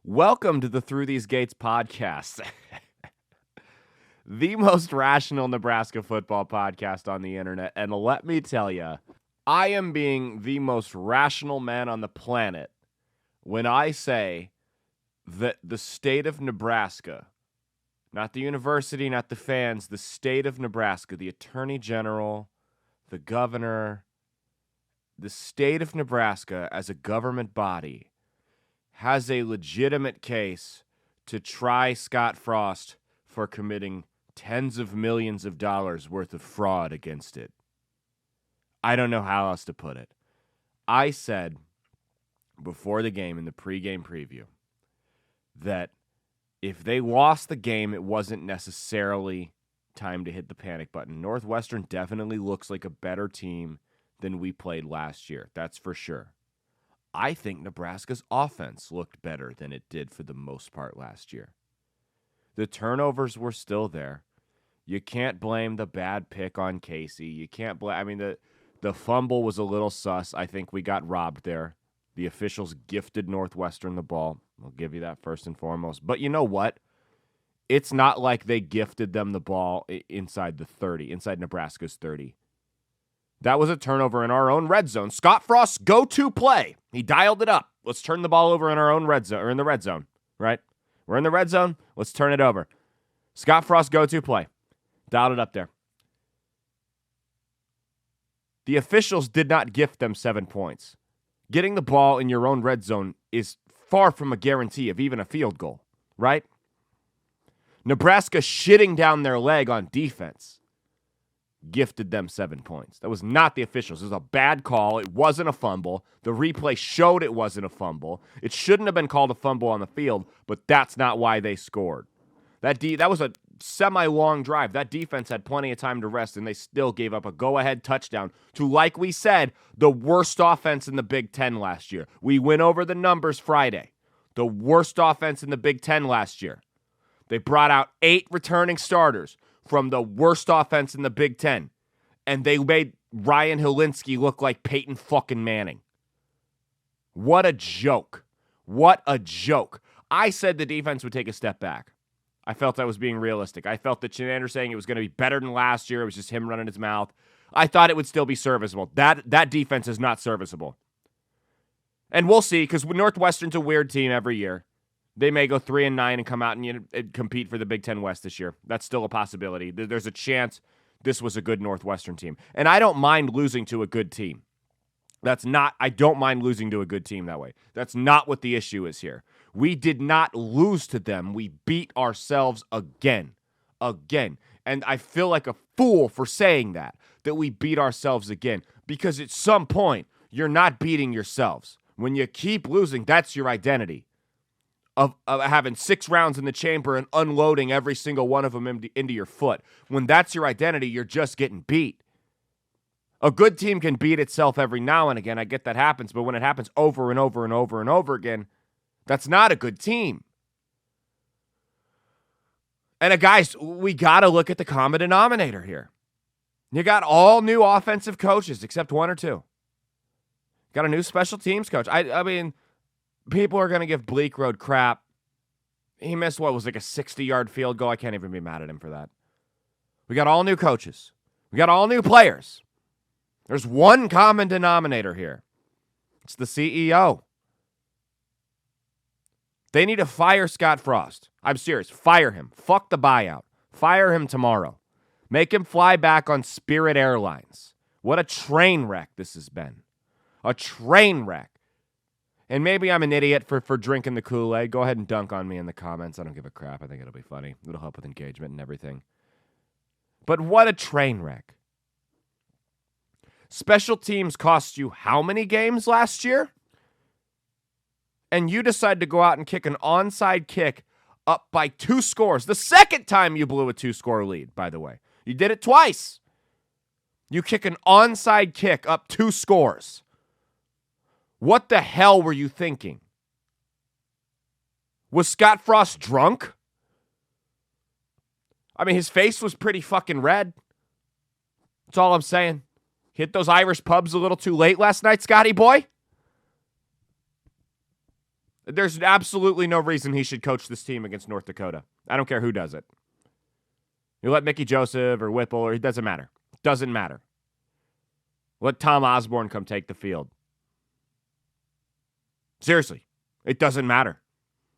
Welcome to the Through These Gates podcast, the most rational Nebraska football podcast on the internet. And let me tell you, I am being the most rational man on the planet when I say that the state of Nebraska, not the university, not the fans, the state of Nebraska, the attorney general, the governor, the state of Nebraska as a government body has a legitimate case to try Scott Frost for committing tens of millions of dollars worth of fraud against it. I don't know how else to put it. I said before the game in the pregame preview that if they lost the game, it wasn't necessarily time to hit the panic button. Northwestern definitely looks like a better team than we played last year. That's for sure. I think Nebraska's offense looked better than it did for the most part last year. The turnovers were still there. You can't blame the bad pick on Casey. You can't blame, I mean, the fumble was a little sus. I think we got robbed there. The officials gifted Northwestern the ball. I'll give you that first and foremost. But you know what? It's not like they gifted them the ball inside the 30, inside Nebraska's 30. That was a turnover in our own red zone. Scott Frost's go-to play. He dialed it up. Let's turn the ball over in our own red zone, or in the red zone, right? We're in the red zone. Let's turn it over. Scott Frost's go-to play. Dialed it up there. The officials did not gift them 7 points. Getting the ball in your own red zone is far from a guarantee of even a field goal, right? Nebraska shitting down their leg on defense gifted them 7 points. That was not the officials. It was a bad call. It wasn't a fumble. The replay showed it wasn't a fumble. It shouldn't have been called a fumble on the field, but that's not why they scored. That was a semi-long drive. That defense had plenty of time to rest, and they still gave up a go-ahead touchdown to, like we said, the worst offense in the Big Ten last year. We went over the numbers Friday. The worst offense in the Big Ten last year. They brought out 8 returning starters from the worst offense in the Big Ten, and they made Ryan Helinski look like Peyton fucking Manning. What a joke. What a joke. I said the defense would take a step back. I felt I was being realistic. I felt that Chenander saying it was going to be better than last year. It was just him running his mouth. I thought it would still be serviceable. That defense is not serviceable. And we'll see, because Northwestern's a weird team every year. They may go 3-9 and come out and compete for the Big Ten West this year. That's still a possibility. There's a chance this was a good Northwestern team. And I don't mind losing to a good team. I don't mind losing to a good team that way. That's not what the issue is here. We did not lose to them. We beat ourselves again. Again. And I feel like a fool for saying that we beat ourselves again. Because at some point, you're not beating yourselves. When you keep losing, that's your identity. Of having 6 rounds in the chamber and unloading every single one of them into your foot. When that's your identity, you're just getting beat. A good team can beat itself every now and again. I get that happens, but when it happens over and over and over and over again, that's not a good team. And guys, we got to look at the common denominator here. You got all new offensive coaches, except 1 or 2. Got a new special teams coach. I mean, people are going to give Bleak Road crap. He missed what was like a 60-yard field goal. I can't even be mad at him for that. We got all new coaches. We got all new players. There's one common denominator here. It's the CEO. They need to fire Scott Frost. I'm serious. Fire him. Fuck the buyout. Fire him tomorrow. Make him fly back on Spirit Airlines. What a train wreck this has been. A train wreck. And maybe I'm an idiot for drinking the Kool-Aid. Go ahead and dunk on me in the comments. I don't give a crap. I think it'll be funny. It'll help with engagement and everything. But what a train wreck. Special teams cost you how many games last year? And you decide to go out and kick an onside kick up by 2 scores. The second time you blew a 2-score lead, by the way. You did it twice. You kick an onside kick up 2 scores. What the hell were you thinking? Was Scott Frost drunk? I mean, his face was pretty fucking red. That's all I'm saying. Hit those Irish pubs a little too late last night, Scotty boy? There's absolutely no reason he should coach this team against North Dakota. I don't care who does it. You let Mickey Joseph or Whipple, or it doesn't matter. Doesn't matter. Let Tom Osborne come take the field. Seriously, it doesn't matter.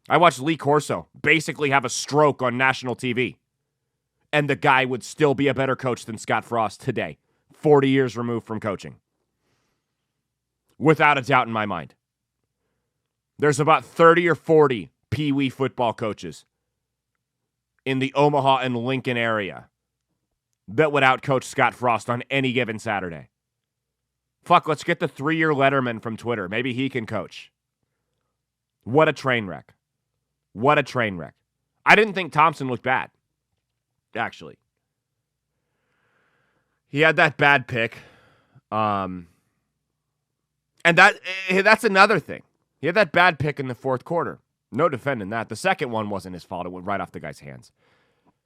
I watched Lee Corso basically have a stroke on national TV, and the guy would still be a better coach than Scott Frost today, 40 years removed from coaching. Without a doubt in my mind. There's about 30 or 40 Pee Wee football coaches in the Omaha and Lincoln area that would outcoach Scott Frost on any given Saturday. Fuck, let's get the 3-year Letterman from Twitter. Maybe he can coach. What a train wreck. What a train wreck. I didn't think Thompson looked bad, actually. He had that bad pick. And that's another thing. He had that bad pick in the fourth quarter. No defending that. The second one wasn't his fault. It went right off the guy's hands.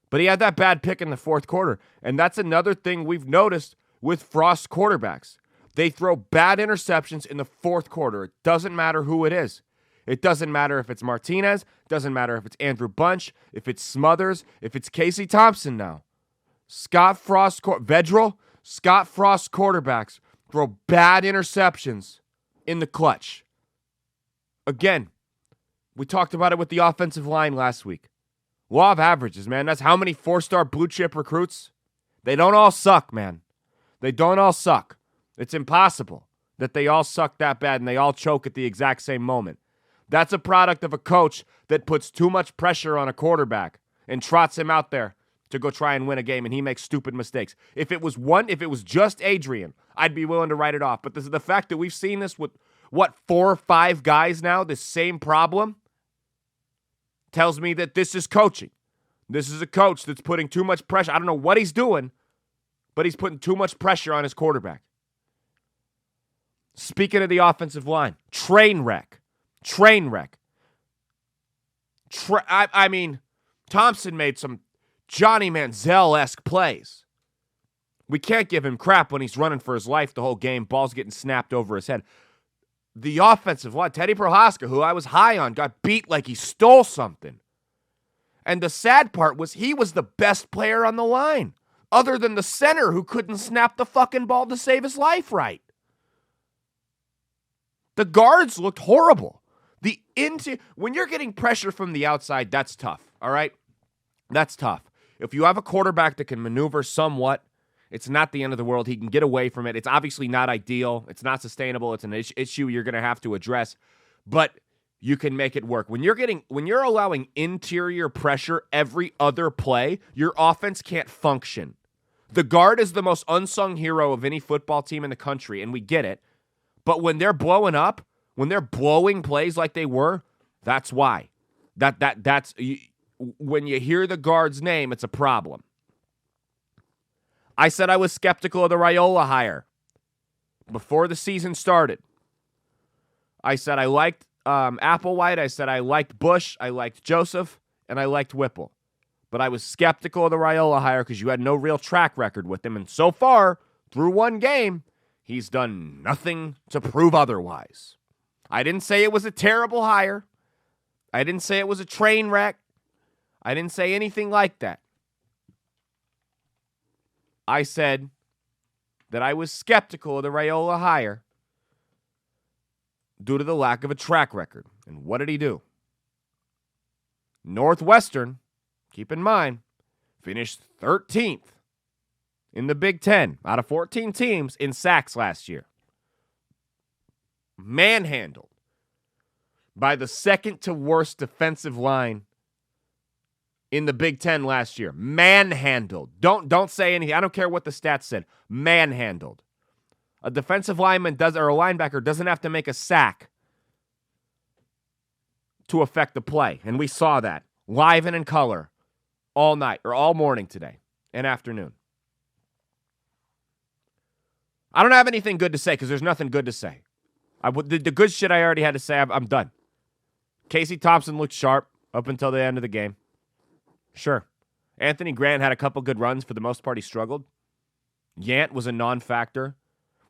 But he had that bad pick in the fourth quarter. And that's another thing we've noticed with Frost quarterbacks. They throw bad interceptions in the fourth quarter. It doesn't matter who it is. It doesn't matter if it's Martinez. It doesn't matter if it's Andrew Bunch, if it's Smothers, if it's Casey Thompson now. Scott Frost quarterbacks throw bad interceptions in the clutch. Again, we talked about it with the offensive line last week. Law of averages, man. That's how many 4-star blue chip recruits. They don't all suck, man. They don't all suck. It's impossible that they all suck that bad and they all choke at the exact same moment. That's a product of a coach that puts too much pressure on a quarterback and trots him out there to go try and win a game, and he makes stupid mistakes. If it was just Adrian, I'd be willing to write it off. But this is the fact that we've seen this with, 4 or 5 guys now, this same problem, tells me that this is coaching. This is a coach that's putting too much pressure. I don't know what he's doing, but he's putting too much pressure on his quarterback. Speaking of the offensive line, train wreck. I mean, Thompson made some Johnny Manziel-esque plays. We can't give him crap when he's running for his life the whole game. Ball's getting snapped over his head. The offensive line, Teddy Prohaska, who I was high on, got beat like he stole something. And the sad part was he was the best player on the line, other than the center who couldn't snap the fucking ball to save his life right. The guards looked horrible. When you're getting pressure from the outside, that's tough, all right? That's tough. If you have a quarterback that can maneuver somewhat, it's not the end of the world. He can get away from it. It's obviously not ideal. It's not sustainable. It's an issue you're going to have to address, but you can make it work. When you're allowing interior pressure every other play, your offense can't function. The guard is the most unsung hero of any football team in the country, and we get it. But when they're blowing up, when they're blowing plays like they were, that's why. That's when you hear the guard's name, it's a problem. I said I was skeptical of the Raiola hire before the season started. I said I liked Applewhite. I said I liked Bush. I liked Joseph. And I liked Whipple. But I was skeptical of the Raiola hire because you had no real track record with him. And so far, through one game, he's done nothing to prove otherwise. I didn't say it was a terrible hire. I didn't say it was a train wreck. I didn't say anything like that. I said that I was skeptical of the Raiola hire due to the lack of a track record. And what did he do? Northwestern, keep in mind, finished 13th in the Big Ten out of 14 teams in sacks last year. Manhandled by the second to worst defensive line in the Big Ten last year. Manhandled. Don't say anything. I don't care what the stats said. Manhandled. A defensive lineman or a linebacker doesn't have to make a sack to affect the play. And we saw that live and in color all night or all morning today and afternoon. I don't have anything good to say because there's nothing good to say. The good shit I already had to say, I'm done. Casey Thompson looked sharp up until the end of the game. Sure. Anthony Grant had a couple good runs. For the most part, he struggled. Yant was a non-factor.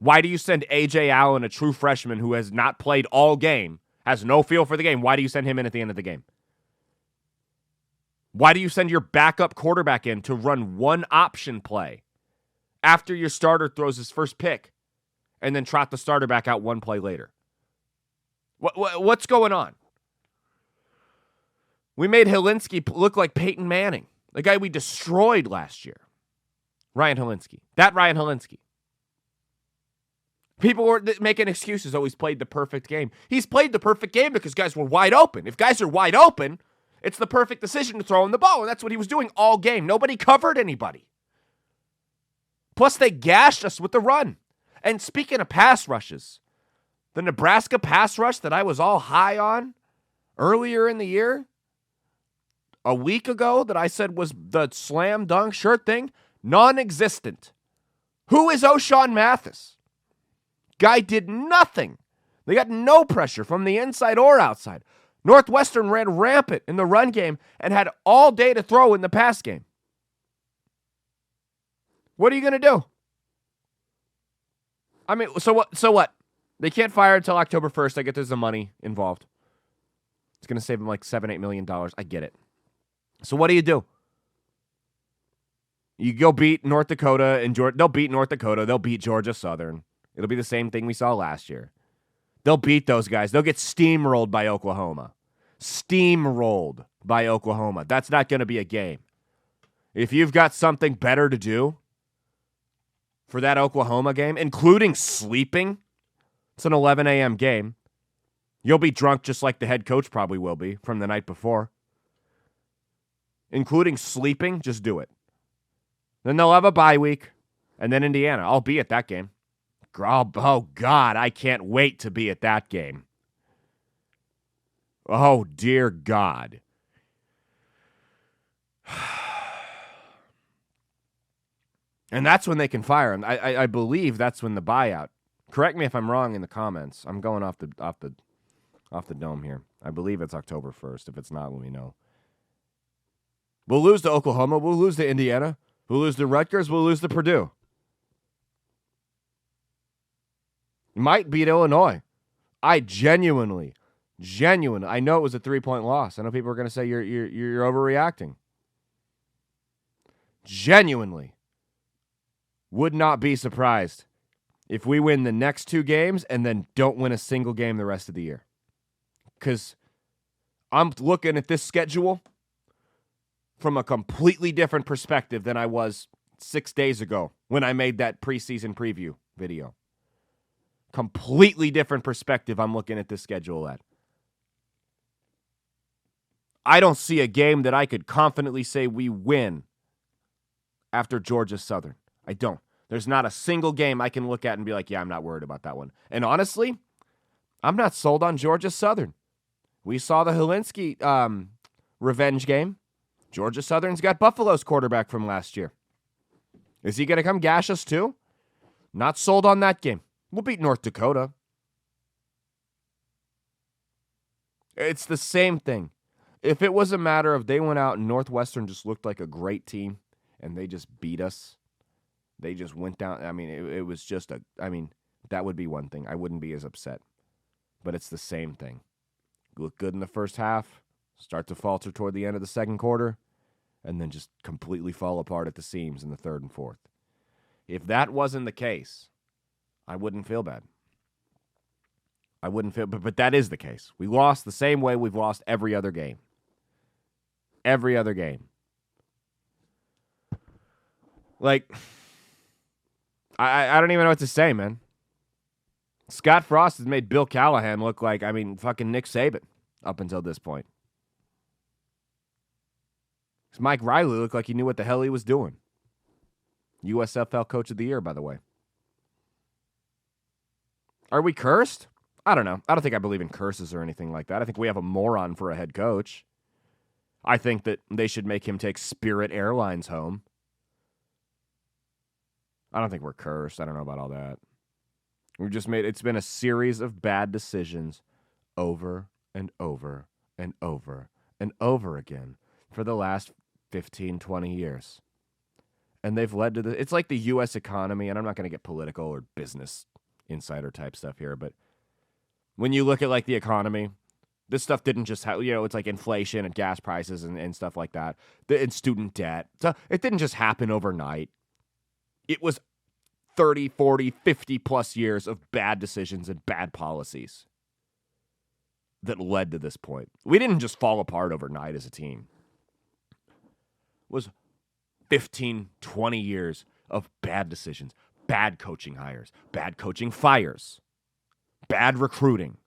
Why do you send A.J. Allen, a true freshman who has not played all game, has no feel for the game. Why do you send him in at the end of the game? Why do you send your backup quarterback in to run one option play after your starter throws his first pick and then trot the starter back out one play later? What's going on? We made Helinski look like Peyton Manning, the guy we destroyed last year. Ryan Helinski. That Ryan Helinski. People were making excuses. Oh, he's played the perfect game. He's played the perfect game because guys were wide open. If guys are wide open, it's the perfect decision to throw him the ball, and that's what he was doing all game. Nobody covered anybody. Plus, they gashed us with the run. And speaking of pass rushes, the Nebraska pass rush that I was all high on earlier in the year, a week ago that I said was the slam dunk shirt thing, non-existent. Who is O'Shawn Mathis? Guy did nothing. They got no pressure from the inside or outside. Northwestern ran rampant in the run game and had all day to throw in the pass game. What are you going to do? I mean, so what? They can't fire until October 1st. I get there's the money involved. It's going to save them like $7-8 million. I get it. So what do? You go beat North Dakota and Georgia. They'll beat North Dakota. They'll beat Georgia Southern. It'll be the same thing we saw last year. They'll beat those guys. They'll get steamrolled by Oklahoma. Steamrolled by Oklahoma. That's not going to be a game. If you've got something better to do for that Oklahoma game, including sleeping, it's an 11 a.m. game. You'll be drunk just like the head coach probably will be from the night before. Including sleeping, just do it. Then they'll have a bye week, and then Indiana. I'll be at that game. Oh, God, I can't wait to be at that game. Oh, dear God. And that's when they can fire him. I believe that's when the buyout. Correct me if I'm wrong in the comments. I'm going off the dome here. I believe it's October 1st. If it's not, let me know. We'll lose to Oklahoma. We'll lose to Indiana. We'll lose to Rutgers. We'll lose to Purdue. Might beat Illinois. I genuinely, I know it was a 3-point loss. I know people are going to say you're overreacting. Genuinely would not be surprised if we win the next 2 games and then don't win a single game the rest of the year. Because I'm looking at this schedule from a completely different perspective than I was 6 days ago when I made that preseason preview video. Completely different perspective I'm looking at this schedule at. I don't see a game that I could confidently say we win after Georgia Southern. I don't. There's not a single game I can look at and be like, yeah, I'm not worried about that one. And honestly, I'm not sold on Georgia Southern. We saw the Helinski revenge game. Georgia Southern's got Buffalo's quarterback from last year. Is he going to come gash us too? Not sold on that game. We'll beat North Dakota. It's the same thing. If it was a matter of they went out and Northwestern just looked like a great team and they just beat us, they just went down. I mean, it was just that would be one thing. I wouldn't be as upset. But it's the same thing. Look good in the first half, start to falter toward the end of the second quarter, and then just completely fall apart at the seams in the third and fourth. If that wasn't the case, I wouldn't feel bad. I wouldn't feel, but that is the case. We lost the same way we've lost every other game. Every other game. Like, I don't even know what to say, man. Scott Frost has made Bill Callahan look like, fucking Nick Saban up until this point. Mike Riley looked like he knew what the hell he was doing. USFL Coach of the Year, by the way. Are we cursed? I don't know. I don't think I believe in curses or anything like that. I think we have a moron for a head coach. I think that they should make him take Spirit Airlines home. I don't think we're cursed. I don't know about all that. It's been a series of bad decisions over and over and over and over again for the last 15, 20 years. And they've led to it's like the U.S. economy, and I'm not going to get political or business insider type stuff here, but When you look at like the economy, this stuff didn't just have, it's like inflation and gas prices and stuff like that, and student debt. So it didn't just happen overnight. It was 30, 40, 50 plus years of bad decisions and bad policies that led to this point. We didn't just fall apart overnight as a team. It was 15, 20 years of bad decisions, bad coaching hires, bad coaching fires, bad recruiting,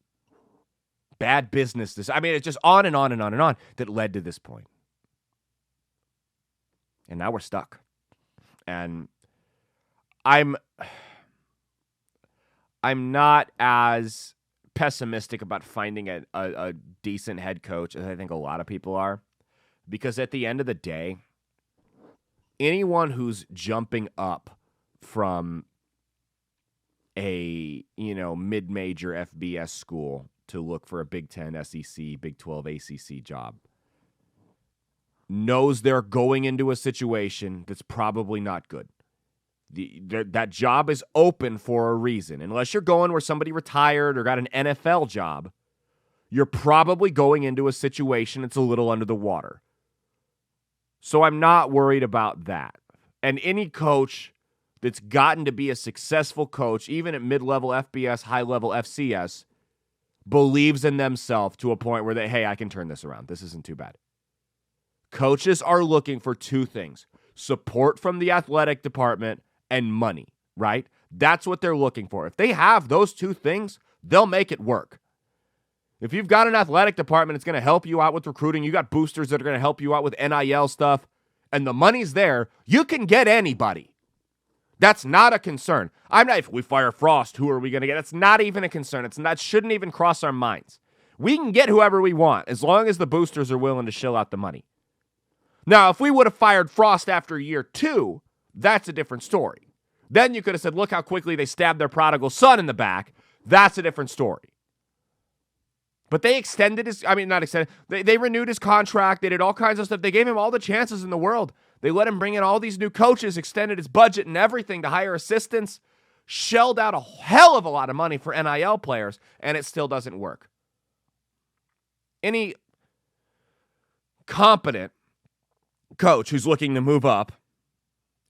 bad business. I mean, it's just on and on and on and on that led to this point. And now we're stuck. And I'm not as pessimistic about finding a decent head coach as I think a lot of people are. Because at the end of the day, anyone who's jumping up from a, mid-major FBS school to look for a Big 10, SEC, Big 12, ACC job knows they're going into a situation that's probably not good. That job is open for a reason. Unless you're going where somebody retired or got an NFL job, you're probably going into a situation that's a little under the water. So I'm not worried about that. And any coach that's gotten to be a successful coach, even at mid-level FBS, high-level FCS, believes in themselves to a point where hey, I can turn this around. This isn't too bad. Coaches are looking for two things: support from the athletic department and money, right? That's what they're looking for. If they have those two things, they'll make it work. If you've got an athletic department that's going to help you out with recruiting, you got boosters that are going to help you out with NIL stuff, and the money's there, you can get anybody. That's not a concern. If we fire Frost, who are we going to get? It's not even a concern. Shouldn't even cross our minds. We can get whoever we want as long as the boosters are willing to shell out the money. Now, if we would have fired Frost after year 2, that's a different story. Then you could have said, look how quickly they stabbed their prodigal son in the back. That's a different story. But they extended they renewed his contract. They did all kinds of stuff. They gave him all the chances in the world. They let him bring in all these new coaches, extended his budget and everything to hire assistants, shelled out a hell of a lot of money for NIL players, and it still doesn't work. Any competent coach who's looking to move up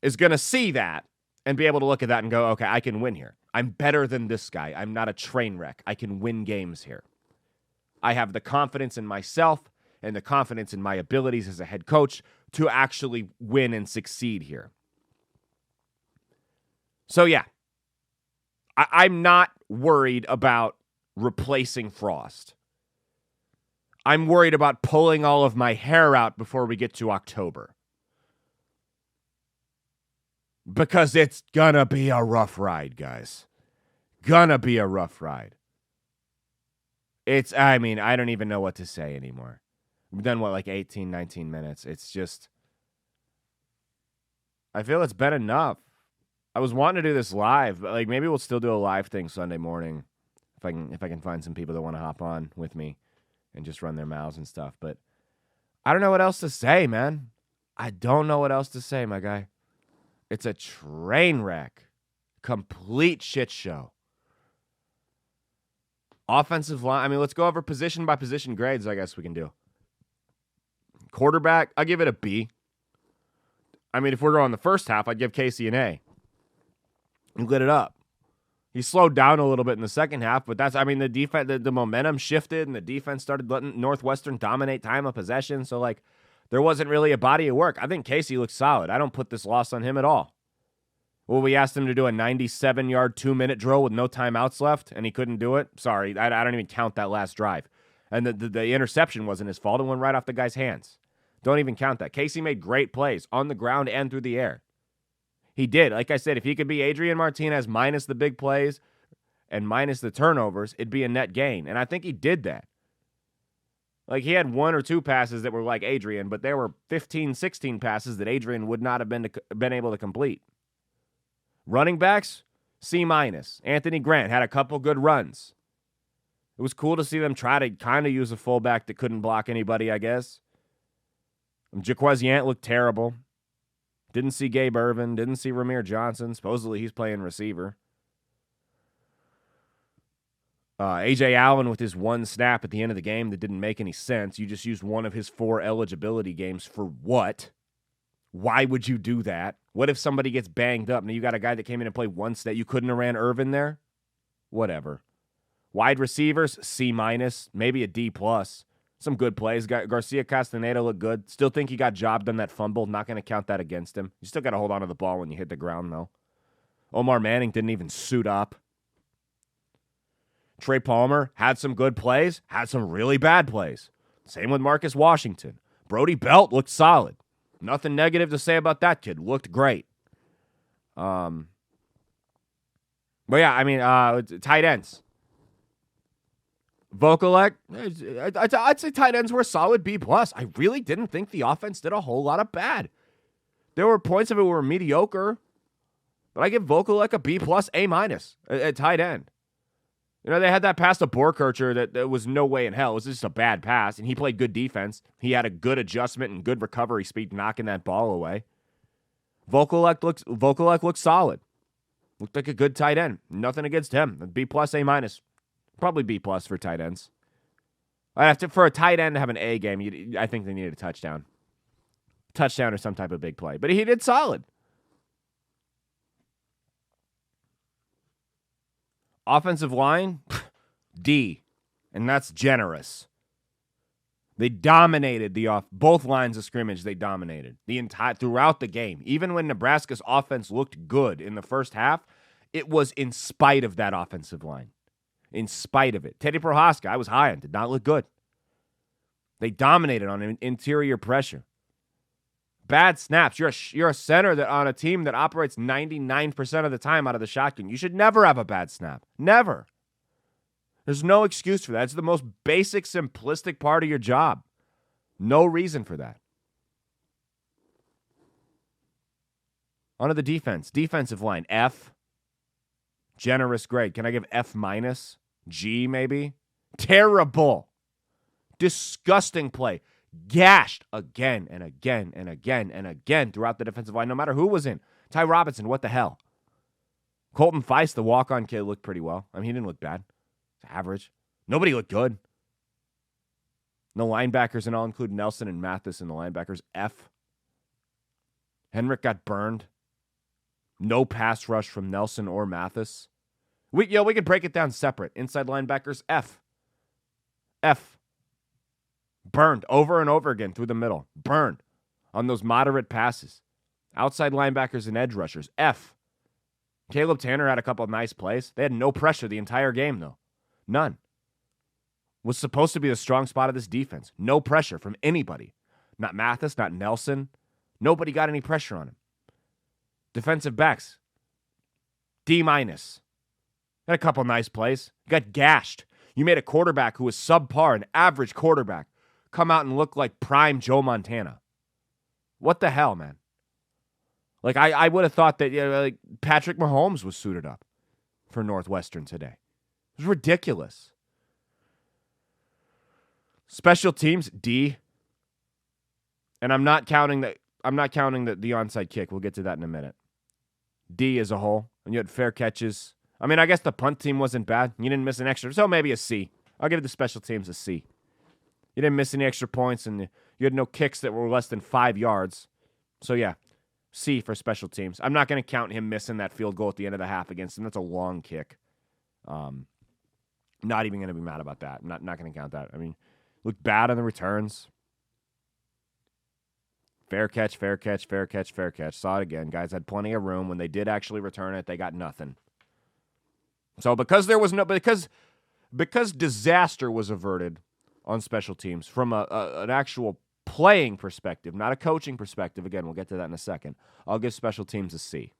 is going to see that and be able to look at that and go, okay, I can win here. I'm better than this guy. I'm not a train wreck. I can win games here. I have the confidence in myself and the confidence in my abilities as a head coach to actually win and succeed here. So yeah, I'm not worried about replacing Frost. I'm worried about pulling all of my hair out before we get to October. Because it's gonna be a rough ride, guys. Gonna be a rough ride. I don't even know what to say anymore. We've done, 18, 19 minutes. It's just, I feel it's been enough. I was wanting to do this live, but maybe we'll still do a live thing Sunday morning if I can find some people that want to hop on with me and just run their mouths and stuff. But I don't know what else to say, man. I don't know what else to say, my guy. It's a train wreck. Complete shit show. Offensive line, let's go over position by position grades, I guess we can do. Quarterback, I'll give it a B. If we're going the first half, I'd give Casey an A. He lit it up. He slowed down a little bit in the second half, but that's, the defense, the momentum shifted, and the defense started letting Northwestern dominate time of possession, so, there wasn't really a body of work. I think Casey looks solid. I don't put this loss on him at all. Well, we asked him to do a 97-yard, 2-minute drill with no timeouts left, and he couldn't do it. Sorry, I don't even count that last drive. And the interception wasn't his fault. It went right off the guy's hands. Don't even count that. Casey made great plays on the ground and through the air. He did. Like I said, if he could be Adrian Martinez minus the big plays and minus the turnovers, it'd be a net gain. And I think he did that. He had 1 or 2 passes that were like Adrian, but there were 15, 16 passes that Adrian would not have been able to complete. Running backs, C-. Anthony Grant had a couple good runs. It was cool to see them try to kind of use a fullback that couldn't block anybody, I guess. Jaquez Yant looked terrible. Didn't see Gabe Irvin. Didn't see Ramir Johnson. Supposedly he's playing receiver. A.J. Allen with his one snap at the end of the game that didn't make any sense. You just used one of his 4 eligibility games for what? Why would you do that? What if somebody gets banged up? Now you got a guy that came in and played one snap. You couldn't have ran Irvin there? Whatever. Wide receivers, C-, maybe a D+. Some good plays. Garcia Castaneda looked good. Still think he got jobbed on that fumble. Not going to count that against him. You still got to hold on to the ball when you hit the ground, though. Omar Manning didn't even suit up. Trey Palmer had some good plays, had some really bad plays. Same with Marcus Washington. Brody Belt looked solid. Nothing negative to say about that kid. Looked great. But yeah, I mean, tight ends. Vokalek, I'd say tight ends were a solid B+. I really didn't think the offense did a whole lot of bad. There were points of it were mediocre, but I give Vokalek a B+, A- at tight end. You know, they had that pass to Borkircher that was no way in hell. It was just a bad pass, and he played good defense. He had a good adjustment and good recovery speed knocking that ball away. Vokalek looks solid. Looked like a good tight end. Nothing against him. B+, A-. Probably B+ for tight ends. For a tight end to have an A game, I think they needed a touchdown. Touchdown or some type of big play. But he did solid. Offensive line, D. And that's generous. They dominated both lines of scrimmage. They dominated throughout the game. Even when Nebraska's offense looked good in the first half, it was in spite of that offensive line. In spite of it. Teddy Prohaska, I was high on, did not look good. They dominated on interior pressure. Bad snaps. You're a center that on a team that operates 99% of the time out of the shotgun. You should never have a bad snap. Never. There's no excuse for that. It's the most basic, simplistic part of your job. No reason for that. On to the defense. Defensive line, F. Generous grade. Can I give F-? G, maybe? Terrible. Disgusting play. Gashed again and again and again and again throughout the defensive line, no matter who was in. Ty Robinson, what the hell? Colton Feist, the walk-on kid, looked pretty well. I mean, he didn't look bad. It's average. Nobody looked good. No linebackers, and I'll include Nelson and Mathis in the linebackers. F. Henrik got burned. No pass rush from Nelson or Mathis. We could break it down separate. Inside linebackers, F. F. Burned over and over again through the middle. Burned on those moderate passes. Outside linebackers and edge rushers, F. Caleb Tanner had a couple of nice plays. They had no pressure the entire game, though. None. Was supposed to be the strong spot of this defense. No pressure from anybody. Not Mathis, not Nelson. Nobody got any pressure on him. Defensive backs, D-. Had a couple nice plays. Got gashed. You made a quarterback who was subpar, an average quarterback, come out and look like prime Joe Montana. What the hell, man? Like, I would have thought that like Patrick Mahomes was suited up for Northwestern today. It was ridiculous. Special teams, D. And I'm not counting the onside kick. We'll get to that in a minute. D as a whole. And you had fair catches. I mean, I guess the punt team wasn't bad. You didn't miss an extra, so maybe a C. I'll give the special teams a C. You didn't miss any extra points, and you had no kicks that were less than 5 yards. So, yeah, C for special teams. I'm not going to count him missing that field goal at the end of the half against him. That's a long kick. Not even going to be mad about that. I'm not going to count that. I mean, looked bad on the returns. Fair catch, fair catch, fair catch, fair catch. Saw it again. Guys had plenty of room. When they did actually return it, they got nothing. So because disaster was averted on special teams from an actual playing perspective, not a coaching perspective. Again, we'll get to that in a second. I'll give special teams a C.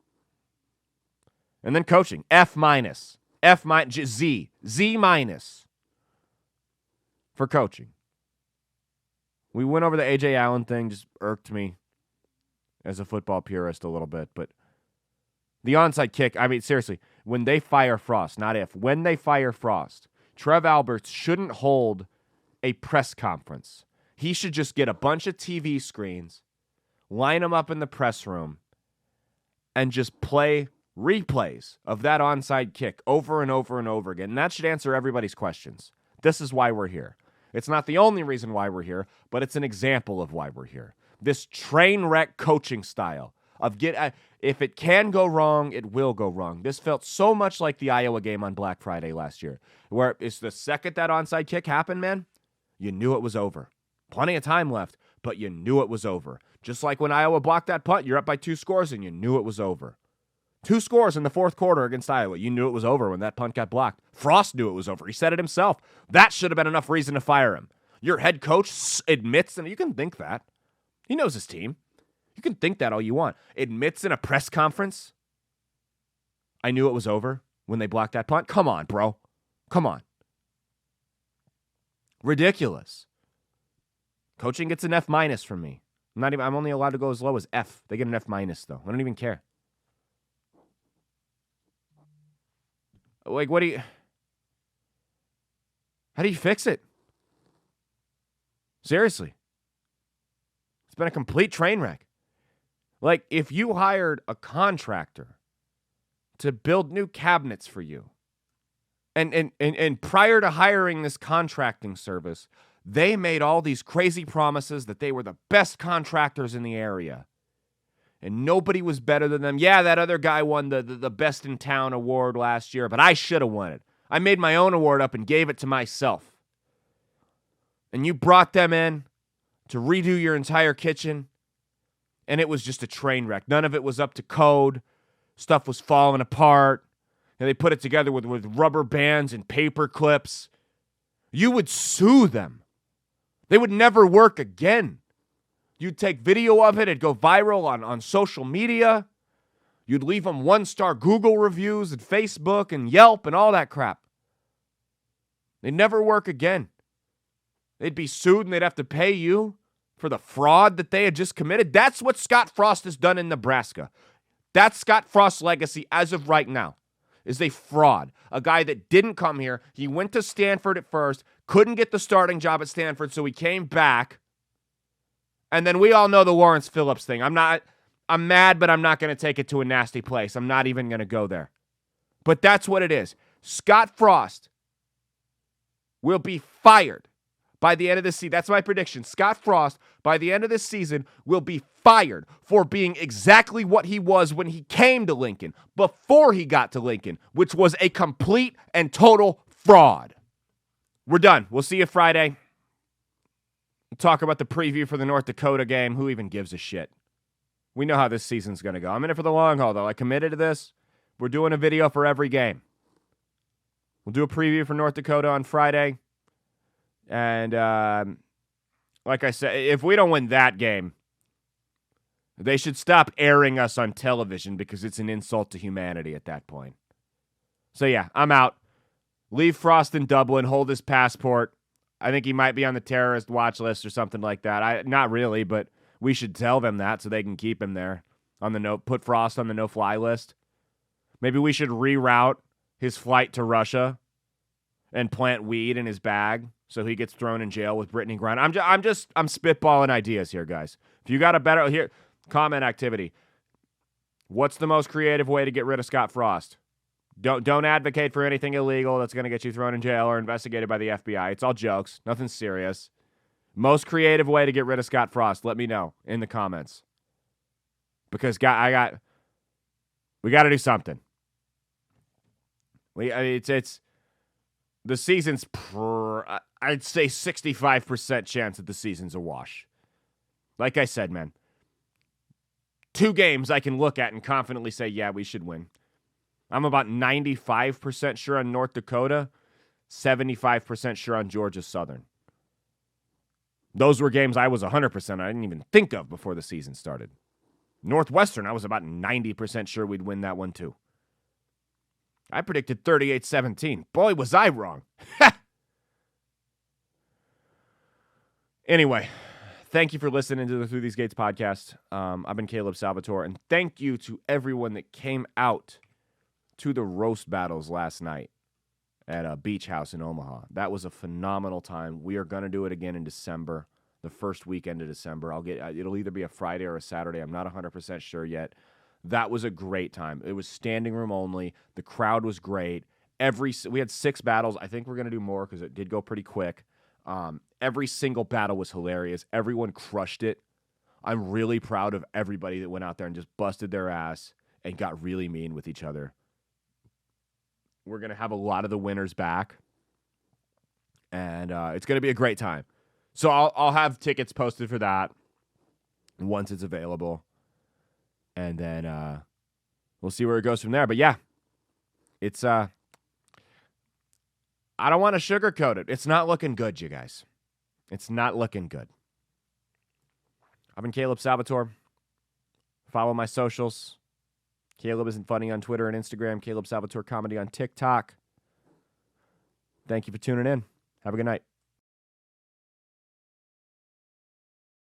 And then coaching, F-, Z for coaching. We went over the A.J. Allen thing, just irked me as a football purist a little bit. But the onside kick, I mean, seriously, when they fire Frost, not if, when they fire Frost, Trev Alberts shouldn't hold a press conference. He should just get a bunch of TV screens, line them up in the press room, and just play replays of that onside kick over and over and over again. And that should answer everybody's questions. This is why we're here. It's not the only reason why we're here, but it's an example of why we're here. This train wreck coaching style of if it can go wrong, it will go wrong. This felt so much like the Iowa game on Black Friday last year, where it's the second that onside kick happened, man, you knew it was over. Plenty of time left, but you knew it was over. Just like when Iowa blocked that punt, you're up by 2 scores and you knew it was over. 2 scores in the fourth quarter against Iowa. You knew it was over when that punt got blocked. Frost knew it was over. He said it himself. That should have been enough reason to fire him. Your head coach admits, and you can think that. He knows his team. You can think that all you want. Admits in a press conference, I knew it was over when they blocked that punt. Come on, bro. Come on. Ridiculous. Coaching gets an F- from me. I'm only allowed to go as low as F. They get an F- though. I don't even care. Like, how do you fix it? Seriously. It's been a complete train wreck. Like, if you hired a contractor to build new cabinets for you, and prior to hiring this contracting service, they made all these crazy promises that they were the best contractors in the area, and nobody was better than them. Yeah, that other guy won the Best in Town award last year, but I should have won it. I made my own award up and gave it to myself. And you brought them in to redo your entire kitchen, and it was just a train wreck. None of it was up to code. Stuff was falling apart. And they put it together with rubber bands and paper clips. You would sue them. They would never work again. You'd take video of it. It'd go viral on social media. You'd leave them 1-star Google reviews and Facebook and Yelp and all that crap. They'd never work again. They'd be sued and they'd have to pay you for the fraud that they had just committed. That's what Scott Frost has done in Nebraska. That's Scott Frost's legacy as of right now, is a fraud. A guy that didn't come here. He went to Stanford at first, couldn't get the starting job at Stanford, so he came back. And then we all know the Lawrence Phillips thing. I'm mad, but I'm not going to take it to a nasty place. I'm not even going to go there. But that's what it is. Scott Frost will be fired by the end of this season. That's my prediction. Scott Frost, by the end of this season, will be fired for being exactly what he was when he came to Lincoln, before he got to Lincoln, which was a complete and total fraud. We're done. We'll see you Friday. We'll talk about the preview for the North Dakota game. Who even gives a shit? We know how this season's going to go. I'm in it for the long haul, though. I committed to this. We're doing a video for every game. We'll do a preview for North Dakota on Friday. And like I said, if we don't win that game, they should stop airing us on television because it's an insult to humanity at that point. So, yeah, I'm out. Leave Frost in Dublin. Hold his passport. I think he might be on the terrorist watch list or something like that. Not really, but we should tell them that so they can keep him there. Put Frost on the no-fly list. Maybe we should reroute his flight to Russia and plant weed in his bag so he gets thrown in jail with Brittany Griner. I'm spitballing ideas here, guys. If you got a better here, comment activity. What's the most creative way to get rid of Scott Frost? Don't advocate for anything illegal that's going to get you thrown in jail or investigated by the FBI. It's all jokes. Nothing serious. Most creative way to get rid of Scott Frost, let me know in the comments. Because we got to do something. It's the season's I'd say 65% chance that the season's a wash. Like I said, man, 2 games I can look at and confidently say, yeah, we should win. I'm about 95% sure on North Dakota, 75% sure on Georgia Southern. Those were games I was 100% I didn't even think of before the season started. Northwestern, I was about 90% sure we'd win that one too. I predicted 38-17. Boy, was I wrong. Anyway, thank you for listening to the Through These Gates podcast. I've been Caleb Salvatore, and thank you to everyone that came out to the roast battles last night at a beach house in Omaha. That was a phenomenal time. We are going to do it again in December, the first weekend of December. It'll either be a Friday or a Saturday. I'm not 100% sure yet. That was a great time. It was standing room only. The crowd was great. We had 6 battles. I think we're going to do more because it did go pretty quick. Every single battle was hilarious. Everyone crushed it. I'm really proud of everybody that went out there and just busted their ass and got really mean with each other. We're going to have a lot of the winners back, and it's going to be a great time. So I'll have tickets posted for that once it's available, and then we'll see where it goes from there. But yeah, it's I don't want to sugarcoat it. It's not looking good, you guys. It's not looking good. I've been Caleb Salvatore. Follow my socials. Caleb Isn't Funny on Twitter and Instagram. Caleb Salvatore Comedy on TikTok. Thank you for tuning in. Have a good night.